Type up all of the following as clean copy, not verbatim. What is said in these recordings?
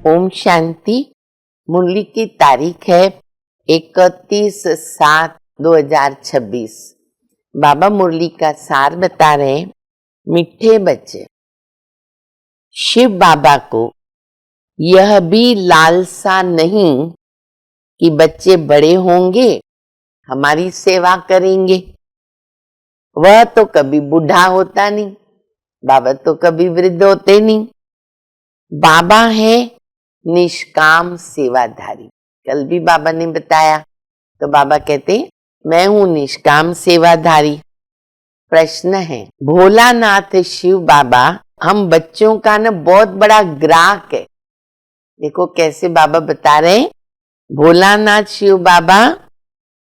ओम शांति। मुरली की तारीख है 31/7/2026। बाबा मुरली का सार बता रहे। मिठे बच्चे, शिव बाबा को यह भी लालसा नहीं कि बच्चे बड़े होंगे हमारी सेवा करेंगे। वह तो कभी बूढ़ा होता नहीं, बाबा तो कभी वृद्ध होते नहीं। बाबा है निष्काम सेवाधारी। कल भी बाबा ने बताया, तो बाबा कहते मैं हूं निष्काम सेवाधारी। प्रश्न है, भोलानाथ शिव बाबा हम बच्चों का ना बहुत बड़ा ग्राहक है। देखो कैसे बाबा बता रहे, भोलानाथ शिव बाबा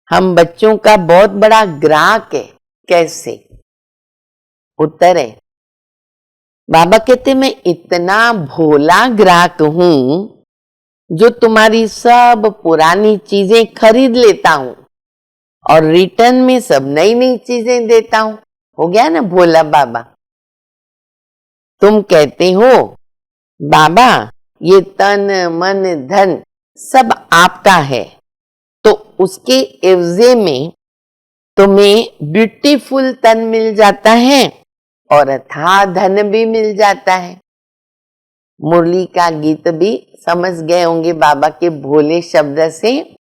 हम बच्चों का बहुत बड़ा ग्राहक है। कैसे? उत्तर है, बाबा कहते मैं इतना भोला ग्राहक हूं जो तुम्हारी सब पुरानी चीजें खरीद लेता हूं और रिटर्न में सब नई नई चीजें देता हूं। हो गया ना भोला बाबा। तुम कहते हो बाबा ये तन मन धन सब आपका है, तो उसके एवजे में तुम्हें ब्यूटीफुल तन मिल जाता है और अथाह धन भी मिल जाता है। मुरली का गीत भी समझ गए होंगे बाबा के भोले शब्द से।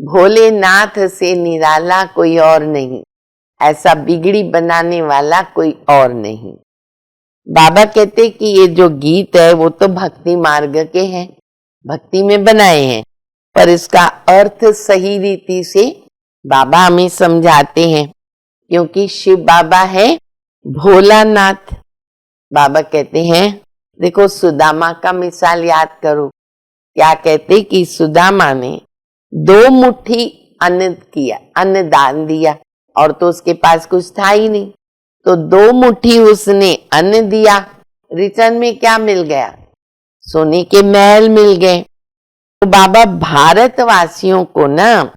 भोलेनाथ से निराला कोई और नहीं, ऐसा बिगड़ी बनाने वाला कोई और नहीं। बाबा कहते कि ये जो गीत है वो तो भक्ति मार्ग के हैं, भक्ति में बनाए हैं, पर इसका अर्थ सही रीति से बाबा हमें समझाते हैं, क्योंकि शिव बाबा है भोलानाथ। बाबा कहते हैं, देखो सुदामा का मिसाल याद करो। क्या कहते कि सुदामा ने 2 मुट्ठी अन्न दान दिया, और तो उसके पास कुछ था ही नहीं, तो 2 मुट्ठी उसने अन्न दिया, रिटर्न में क्या मिल गया? सोने के महल मिल गए। तो बाबा भारतवासियों को ना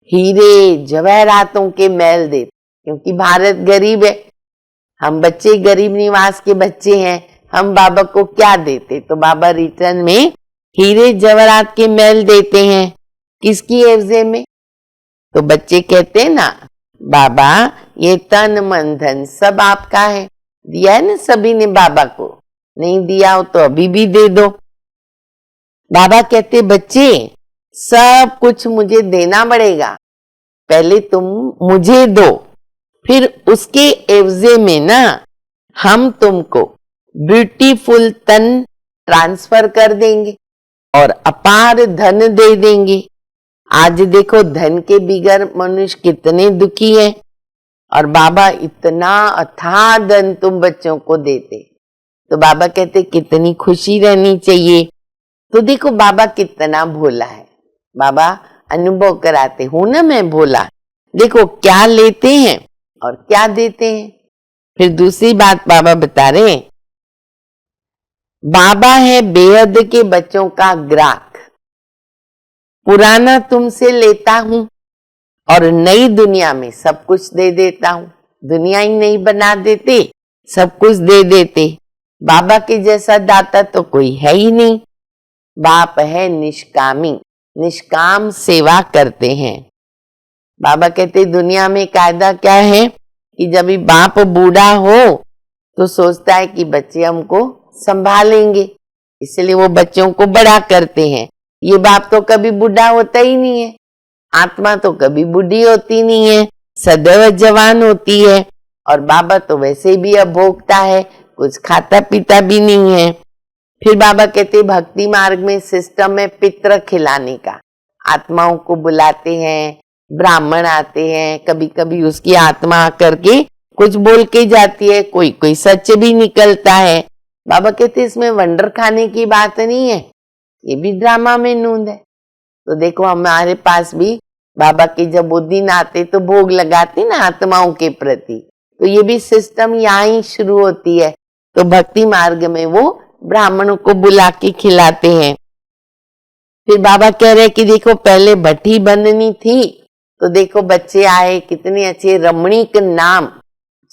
हीरे जवाहरातों के महल देते, क्योंकि भारत गरीब है, हम बच्चे गरीब निवास के बच्चे हैं, हम बाबा को क्या देते? तो बाबा रिटर्न में हीरे जवाहरात के महल देते हैं। किसकी एवजे में? तो बच्चे कहते हैं ना बाबा ये तन मन धन सब आपका है। दिया है ना सभी ने बाबा को, नहीं दिया हो तो अभी भी दे दो। बाबा कहते बच्चे सब कुछ मुझे देना पड़ेगा, पहले तुम मुझे दो, फिर उसके एवजे में ना हम तुमको ब्यूटीफुल तन ट्रांसफर कर देंगे और अपार धन दे देंगे। आज देखो धन के बिगर मनुष्य कितने दुखी है, और बाबा इतना अथाह धन तुम बच्चों को देते। तो बाबा कहते कितनी खुशी रहनी चाहिए। तो देखो बाबा कितना भोला है। बाबा अनुभव कराते हूं ना मैं भोला। देखो क्या लेते हैं और क्या देते हैं। फिर दूसरी बात बाबा बता रहे, बाबा है बेहद के बच्चों का ग्राहक। पुराना तुमसे लेता हूं और नई दुनिया में सब कुछ दे देता हूं। दुनिया ही नहीं बना देते, सब कुछ दे देते। बाबा के जैसा दाता तो कोई है ही नहीं। बाप है निष्कामी, निष्काम सेवा करते हैं। बाबा कहते दुनिया में कायदा क्या है कि जब भी बाप बूढ़ा हो तो सोचता है कि बच्चे हमको संभालेंगे, इसलिए वो बच्चों को बड़ा करते हैं। ये बाप तो कभी बूढ़ा होता ही नहीं है, आत्मा तो कभी बूढ़ी होती नहीं है, सदैव जवान होती है। और बाबा तो वैसे भी अभोक्ता है, कुछ खाता पीता भी नहीं है। फिर बाबा कहते भक्ति मार्ग में सिस्टम है पितृ खिलाने का। आत्माओं को बुलाते हैं, ब्राह्मण आते हैं, कभी कभी उसकी आत्मा आकर के कुछ बोल के जाती है, कोई कोई सच भी निकलता है। बाबा कहते इसमें वंडर खाने की बात नहीं है, ये भी ड्रामा में नूंद है। तो देखो हमारे पास भी बाबा के जब वो दिन आते तो भोग लगाते ना आत्माओं के प्रति, तो ये भी सिस्टम यहाँ ही शुरू होती है। तो भक्ति मार्ग में वो ब्राह्मणों को बुला के खिलाते हैं। फिर बाबा कह रहे कि देखो पहले भट्टी बननी थी, तो देखो बच्चे आए, कितने अच्छे रमणीक नाम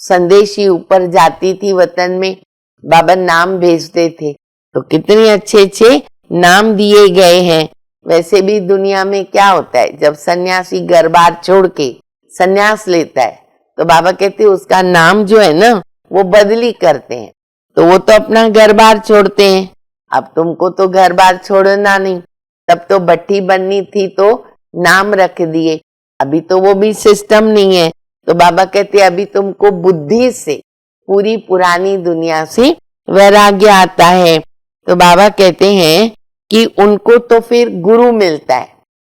संदेशी ऊपर जाती थी वतन में, बाबा नाम भेजते थे, तो कितने अच्छे अच्छे नाम दिए गए हैं। वैसे भी दुनिया में क्या होता है, जब सन्यासी घर बार छोड़ के सन्यास लेता है तो बाबा कहते हैं उसका नाम जो है ना वो बदली करते हैं। तो वो तो अपना घर बार छोड़ते हैं, अब तुमको तो घर बार छोड़ना नहीं, तब तो भट्टी बननी थी तो नाम रख दिए, अभी तो वो भी सिस्टम नहीं है। तो बाबा कहते हैं अभी तुमको बुद्धि से पूरी पुरानी दुनिया से वैराग्य आता है। तो बाबा कहते हैं कि उनको तो फिर गुरु मिलता है।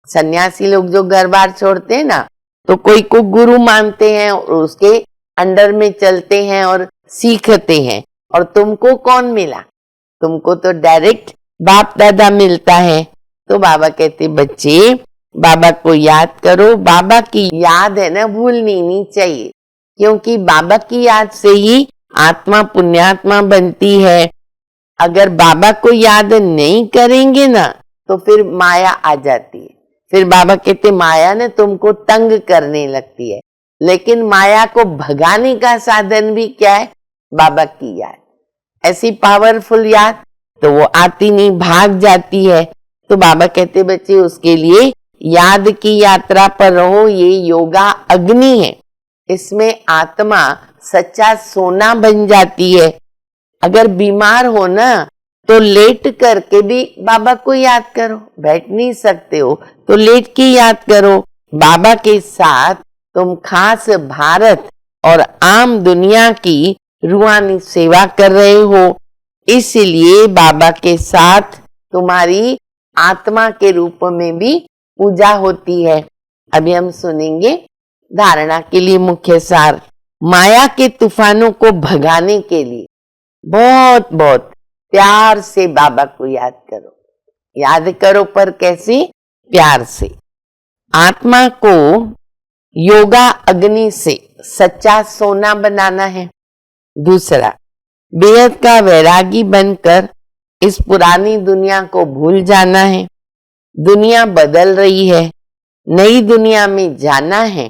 सन्यासी लोग जो घर बार छोड़ते हैं ना तो कोई को गुरु मानते हैं और उसके अंडर में चलते हैं और सीखते हैं। और तुमको कौन मिला, तुमको तो डायरेक्ट बाप दादा मिलता है। तो बाबा कहते बच्चे बाबा को याद करो, बाबा की याद है ना भूलनी नहीं चाहिए, क्योंकि बाबा की याद से ही आत्मा पुण्यात्मा बनती है। अगर बाबा को याद नहीं करेंगे ना तो फिर माया आ जाती है। फिर बाबा कहते माया ने तुमको तंग करने लगती है, लेकिन माया को भगाने का साधन भी क्या है, बाबा की याद। ऐसी पावरफुल याद तो वो आती नहीं, भाग जाती है। तो बाबा कहते बच्चे उसके लिए याद की यात्रा पर रहो, ये योगा अग्नि है, इसमें आत्मा सच्चा सोना बन जाती है। अगर बीमार हो ना तो लेट करके भी बाबा को याद करो, बैठ नहीं सकते हो तो लेट के याद करो। बाबा के साथ तुम खास भारत और आम दुनिया की रूहानी सेवा कर रहे हो, इसलिए बाबा के साथ तुम्हारी आत्मा के रूप में भी पूजा होती है। अभी हम सुनेंगे धारणा के लिए मुख्य सार। माया के तूफानों को भगाने के लिए बहुत बहुत प्यार से बाबा को याद करो। याद करो पर कैसे, प्यार से। आत्मा को योगा अग्नि से सच्चा सोना बनाना है। दूसरा, बेहद का वैरागी बनकर इस पुरानी दुनिया को भूल जाना है। दुनिया बदल रही है, नई दुनिया में जाना है,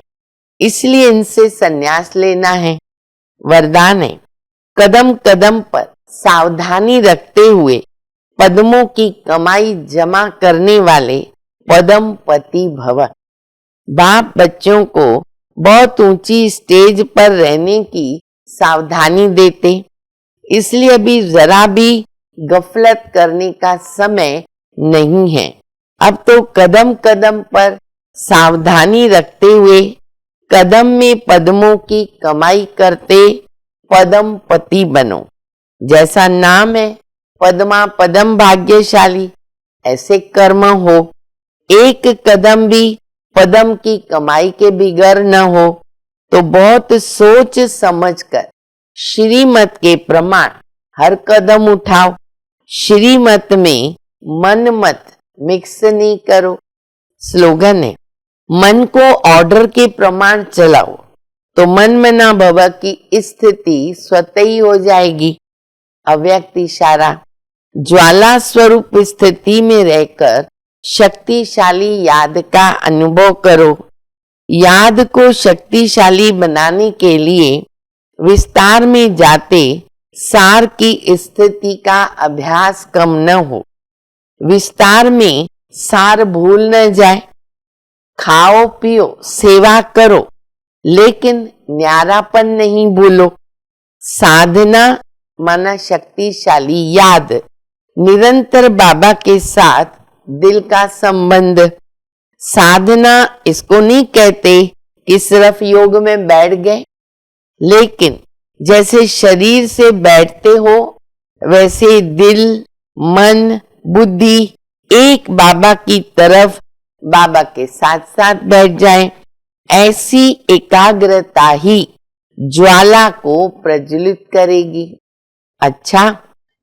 इसलिए इनसे संन्यास लेना है। वरदान है, कदम कदम पर सावधानी रखते हुए पद्मों की कमाई जमा करने वाले पद्मपति भव। बाप बच्चों को बहुत ऊंची स्टेज पर रहने की सावधानी देते, इसलिए अभी जरा भी गफलत करने का समय नहीं है। अब तो कदम कदम पर सावधानी रखते हुए कदम में पद्मों की कमाई करते पद्मपति बनो। जैसा नाम है पद्मा पद्म भाग्यशाली, ऐसे कर्म हो। एक कदम भी पद्म की कमाई के बिगड़ न हो तो बहुत सोच समझकर श्रीमत के प्रमाण हर कदम उठाओ। श्रीमत में मन मत मिक्स नहीं करो। स्लोगन है, मन को ऑर्डर के प्रमाण चलाओ तो मन मना भव की स्थिति स्वतः ही हो जाएगी। अव्यक्त इशारा, ज्वाला स्वरूप स्थिति में रहकर शक्तिशाली याद का अनुभव करो। याद को शक्तिशाली बनाने के लिए विस्तार में जाते सार की स्थिति का अभ्यास कम न हो। विस्तार में सार भूल न जाए। खाओ पियो सेवा करो, लेकिन न्यारापन नहीं भूलो। साधना माना शक्तिशाली याद, निरंतर बाबा के साथ दिल का संबंध। साधना इसको नहीं कहते कि सिर्फ योग में बैठ गए, लेकिन जैसे शरीर से बैठते हो वैसे दिल मन बुद्धि एक बाबा की तरफ बाबा के साथ साथ बैठ जाए। ऐसी एकाग्रता ही ज्वाला को प्रज्वलित करेगी। अच्छा,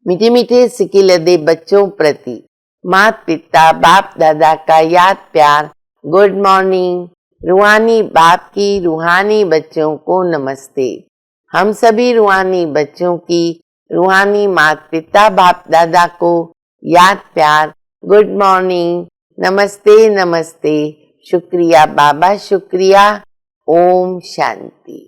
मीठे मीठे सिकिलदे बच्चों प्रति माता पिता बाप दादा का याद प्यार। Good morning. रूहानी बाप की रूहानी बच्चों को नमस्ते। हम सभी रूहानी बच्चों की रूहानी माता पिता बाप दादा को याद प्यार। गुड मॉर्निंग, नमस्ते नमस्ते, शुक्रिया बाबा शुक्रिया। ओम शांति।